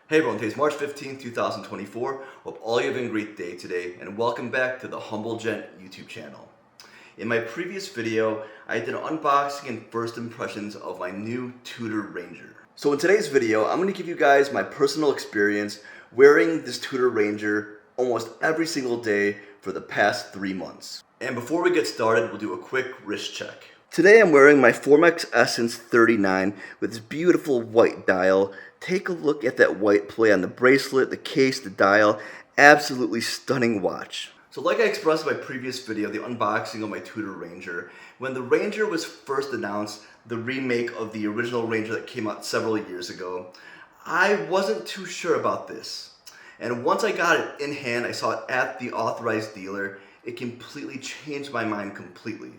Hey everyone, today's March 15th, 2024. Hope all you have a great day today, and welcome back to the Humble Gent YouTube channel. In my previous video, I did an unboxing and first impressions of my new Tudor Ranger. So in today's video, I'm going to give you guys my personal experience wearing this Tudor Ranger almost every single day for the past 3 months. And before we get started, we'll do a quick wrist check. Today I'm wearing my Rolex Essence 39 with this beautiful white dial. Take a look at that white play on the bracelet, the case, the dial. Absolutely stunning watch. So like I expressed in my previous video, the unboxing of my Tudor Ranger, when the Ranger was first announced, the remake of the original Ranger that came out several years ago, I wasn't too sure about this. And once I got it in hand, I saw it at the authorized dealer, it completely changed my mind completely.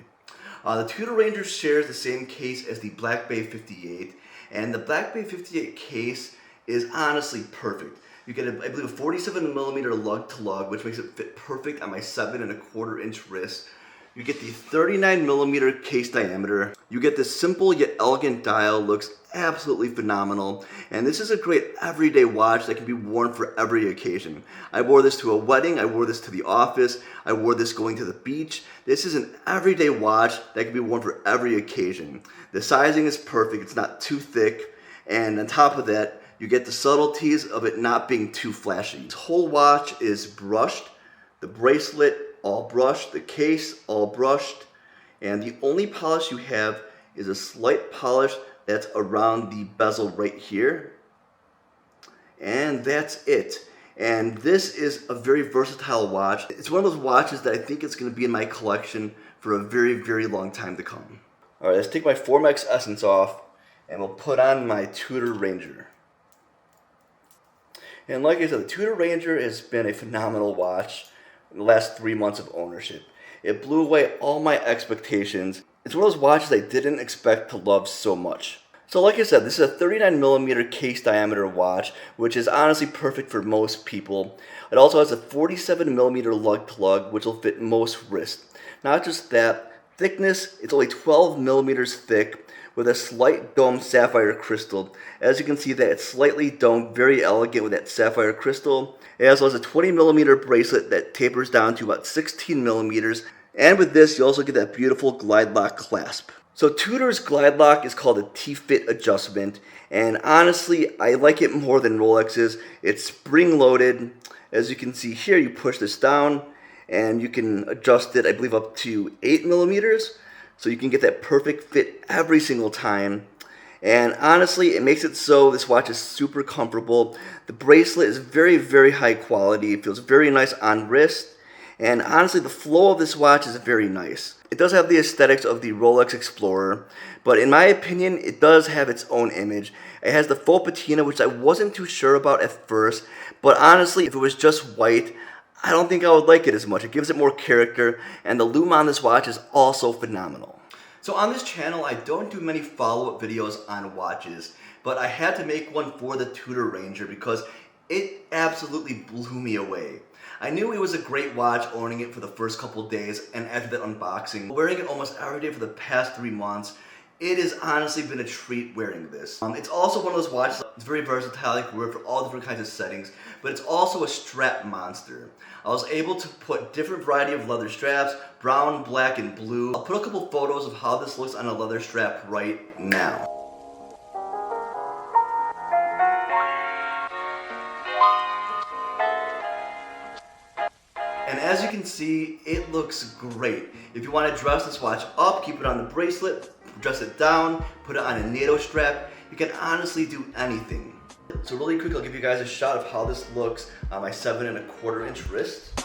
The Tudor Ranger shares the same case as the Black Bay 58, and the Black Bay 58 case is honestly perfect. You get, I believe, a 47mm lug to lug, which makes it fit perfect on my 7¼ inch wrist. You get the 39mm case diameter. You get this simple yet elegant dial, looks absolutely phenomenal. And this is a great everyday watch that can be worn for every occasion. I wore this to a wedding, I wore this to the office, I wore this going to the beach. This is an everyday watch that can be worn for every occasion. The sizing is perfect, it's not too thick, and on top of that, you get the subtleties of it not being too flashy. This whole watch is brushed, the bracelet all brushed, the case all brushed, and the only polish you have is a slight polish that's around the bezel right here, and that's it. And this is a very versatile watch. It's one of those watches that I think is going to be in my collection for a very, very long time to come. Alright, let's take my Rolex Essence off and we'll put on my Tudor Ranger. And like I said, the Tudor Ranger has been a phenomenal watch in the last 3 months of ownership. It blew away all my expectations. It's one of those watches I didn't expect to love so much. So like I said, this is a 39mm case diameter watch, which is honestly perfect for most people. It also has a 47mm lug to lug, which will fit most wrists. Not just that, thickness, it's only 12mm thick with a slight domed sapphire crystal. As you can see that it's slightly domed, very elegant with that sapphire crystal. It also has a 20mm bracelet that tapers down to about 16mm. And with this, you also get that beautiful glide lock clasp. So Tudor's glide lock is called a T-fit adjustment, and honestly, I like it more than Rolex's. It's spring-loaded. As you can see here, you push this down, and you can adjust it, I believe, up to 8mm, so you can get that perfect fit every single time. And honestly, it makes it so this watch is super comfortable. The bracelet is very, very high quality. It feels very nice on wrist. And honestly, the flow of this watch is very nice. It does have the aesthetics of the Rolex Explorer, but in my opinion, it does have its own image. It has the faux patina, which I wasn't too sure about at first, but honestly, if it was just white, I don't think I would like it as much. It gives it more character, and the lume on this watch is also phenomenal. So on this channel, I don't do many follow-up videos on watches, but I had to make one for the Tudor Ranger because it absolutely blew me away. I knew it was a great watch owning it for the first couple days, and after that unboxing, wearing it almost every day for the past 3 months, it has honestly been a treat wearing this. It's also one of those watches, it's very versatile, you can wear it for all different kinds of settings, but it's also a strap monster. I was able to put different variety of leather straps, brown, black, and blue. I'll put a couple photos of how this looks on a leather strap right now. And as you can see, it looks great. If you want to dress this watch up, keep it on the bracelet, dress it down, put it on a NATO strap, you can honestly do anything. So really quick, I'll give you guys a shot of how this looks on my 7¼ inch wrist.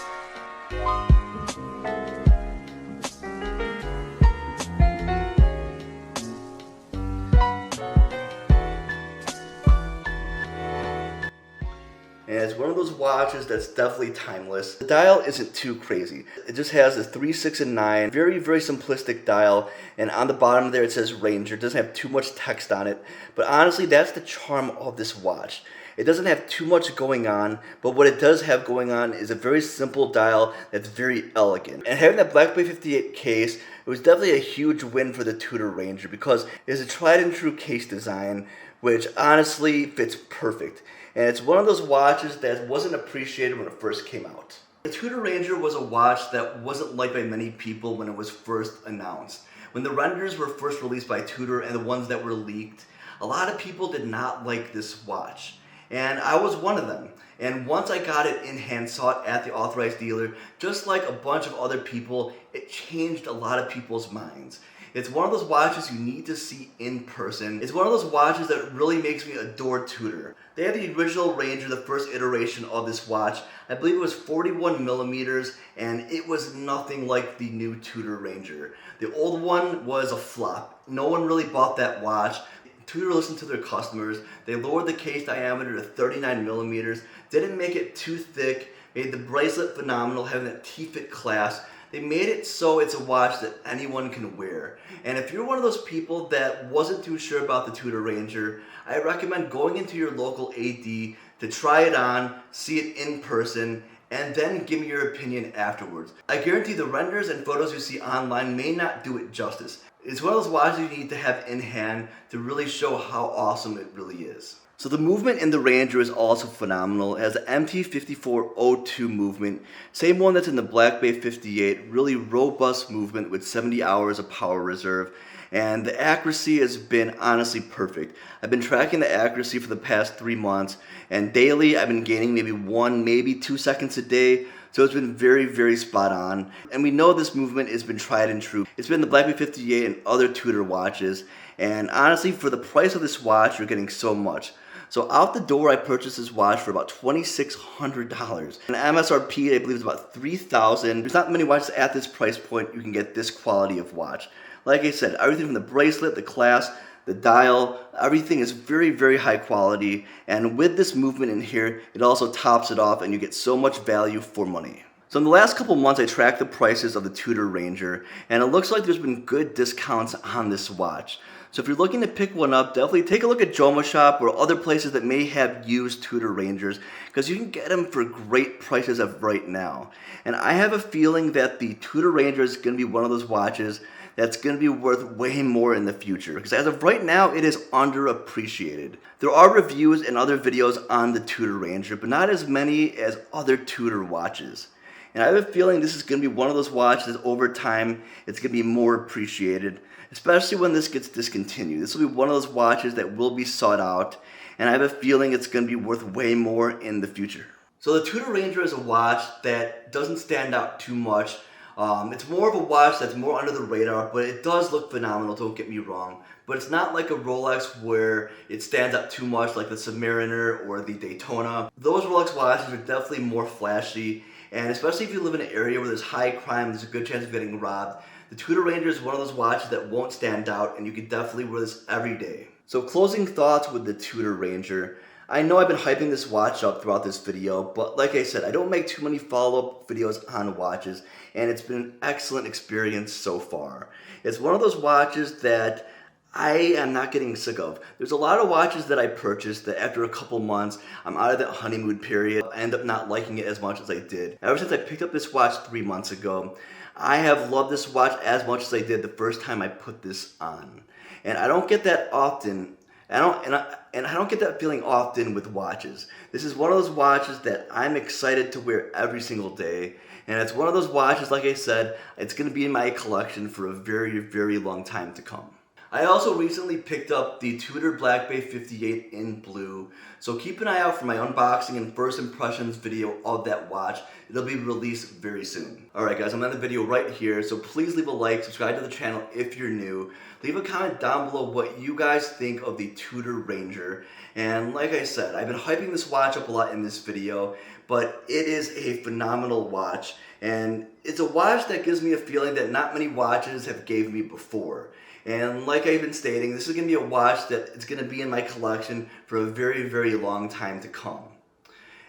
And it's one of those watches that's definitely timeless. The dial isn't too crazy. It just has a 3, 6, and 9. Very, very simplistic dial. And on the bottom there it says Ranger. It doesn't have too much text on it. But honestly, that's the charm of this watch. It doesn't have too much going on, but what it does have going on is a very simple dial that's very elegant. And having that Black Bay 58 case, it was definitely a huge win for the Tudor Ranger because it is a tried and true case design which honestly fits perfect. and it's one of those watches that wasn't appreciated when it first came out. The Tudor Ranger was a watch that wasn't liked by many people when it was first announced. When the renders were first released by Tudor and the ones that were leaked, a lot of people did not like this watch. And I was one of them. And once I got it in hand, saw it at the authorized dealer, just like a bunch of other people, it changed a lot of people's minds. It's one of those watches you need to see in person. It's one of those watches that really makes me adore Tudor. They had the original Ranger, the first iteration of this watch. I believe it was 41 millimeters, and it was nothing like the new Tudor Ranger. The old one was a flop. No one really bought that watch. Tudor listened to their customers. They lowered the case diameter to 39 millimeters, didn't make it too thick, made the bracelet phenomenal, having that T-fit clasp. They made it so it's a watch that anyone can wear. And if you're one of those people that wasn't too sure about the Tudor Ranger, I recommend going into your local AD to try it on, see it in person, and then give me your opinion afterwards. I guarantee the renders and photos you see online may not do it justice. It's one of those watches you need to have in hand to really show how awesome it really is. So the movement in the Ranger is also phenomenal. It has the MT5402 movement, same one that's in the Black Bay 58, really robust movement with 70 hours of power reserve. And the accuracy has been honestly perfect. I've been tracking the accuracy for the past 3 months, and daily I've been gaining maybe 1, maybe 2 seconds a day. So it's been very, very spot on. And we know this movement has been tried and true. It's been the Black Bay 58 and other Tudor watches. And honestly, for the price of this watch, you're getting so much. So out the door, I purchased this watch for about $2,600. And MSRP, I believe, is about $3,000. There's not many watches at this price point you can get this quality of watch. Like I said, everything from the bracelet, the clasp, the dial, everything is very, very high quality. And with this movement in here, it also tops it off and you get so much value for money. So in the last couple months, I tracked the prices of the Tudor Ranger, and it looks like there's been good discounts on this watch. So if you're looking to pick one up, definitely take a look at Joma Shop or other places that may have used Tudor Rangers, because you can get them for great prices of right now. And I have a feeling that the Tudor Ranger is going to be one of those watches that's going to be worth way more in the future, because as of right now, it is underappreciated. There are reviews and other videos on the Tudor Ranger, but not as many as other Tudor watches. And I have a feeling this is going to be one of those watches over time, it's going to be more appreciated, especially when this gets discontinued. This will be one of those watches that will be sought out, and I have a feeling it's going to be worth way more in the future. So the Tudor Ranger is a watch that doesn't stand out too much. It's more of a watch that's more under the radar, but it does look phenomenal, don't get me wrong. But it's not like a Rolex where it stands out too much like the Submariner or the Daytona. Those Rolex watches are definitely more flashy, and especially if you live in an area where there's high crime, there's a good chance of getting robbed. The Tudor Ranger is one of those watches that won't stand out, and you can definitely wear this every day. So closing thoughts with the Tudor Ranger. I know I've been hyping this watch up throughout this video, but like I said, I don't make too many follow-up videos on watches, and it's been an excellent experience so far. It's one of those watches that I am not getting sick of. There's a lot of watches that I purchased that after a couple months, I'm out of that honeymoon period. I end up not liking it as much as I did. Ever since I picked up this watch 3 months ago, I have loved this watch as much as I did the first time I put this on. And I don't get that often. I don't get that feeling often with watches. This is one of those watches that I'm excited to wear every single day. And it's one of those watches, like I said, it's going to be in my collection for a very, very long time to come. I also recently picked up the Tudor Black Bay 58 in blue, so keep an eye out for my unboxing and first impressions video of that watch. It'll be released very soon. Alright guys, I'm on the video right here, so please leave a like, subscribe to the channel if you're new. Leave a comment down below what you guys think of the Tudor Ranger. And like I said, I've been hyping this watch up a lot in this video, but it is a phenomenal watch. And it's a watch that gives me a feeling that not many watches have gave me before. And like I've been stating, this is going to be a watch that it's going to be in my collection for a very, very long time to come.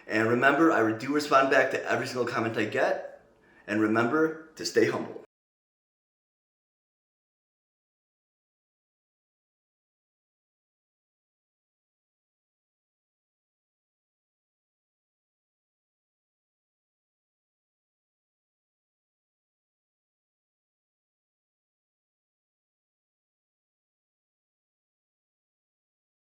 And remember, I do respond back to every single comment I get. And remember to stay humble.